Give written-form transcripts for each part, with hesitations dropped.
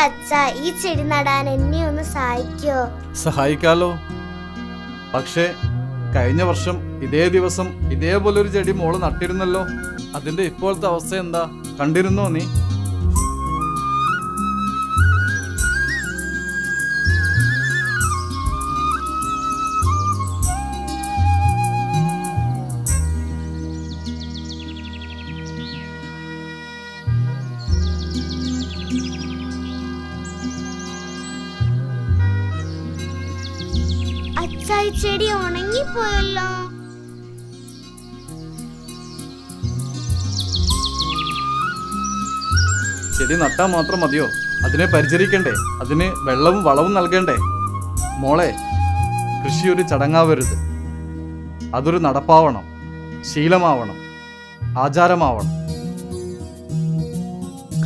അച്ഛ ഈ ചെടി നടാൻ എന്നെ ഒന്ന് സഹായിക്കോ? സഹായിക്കാലോ. പക്ഷേ കഴിഞ്ഞ വർഷം ഇതേ ദിവസം ഇതേപോലൊരു ചെടി മോള് നട്ടിരുന്നല്ലോ. അതിന്റെ ഇപ്പോഴത്തെ അവസ്ഥ എന്താ കണ്ടിരുന്നോ നീ? അച്ഛ ഈ ചെടി ഉണങ്ങിപ്പോയല്ലോ. ചെടി നട്ടാൽ മാത്രം മതിയോ? അതിനെ പരിചരിക്കണ്ടേ? അതിന് വെള്ളവും വളവും നൽകണ്ടേ? മോളെ, കൃഷി ഒരു ചടങ്ങാവരുത്. അതൊരു നടപ്പാവണം, ശീലമാവണം, ആചാരമാവണം.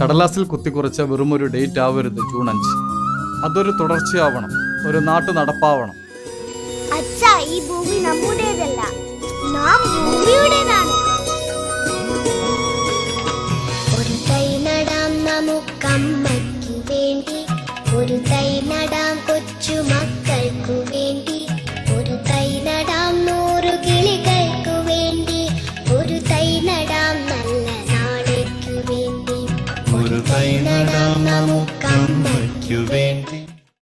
കടലാസിൽ കുത്തിക്കുറച്ച വെറും ഒരു ഡേറ്റ് ആവരുത് ജൂൺ 5. അതൊരു തുടർച്ചയാവണം, ഒരു നാട്ടു നടപ്പാവണം. അച്ഛ ഈ ഭൂമി നമ്മുടേതല്ല, നാം ഭൂമിയുടേതാണ്. ഒരു തൈ നടാം നമുക്കമ്മയ്ക്ക് വേണ്ടി, ഒരു തൈ നടാം കൊച്ചു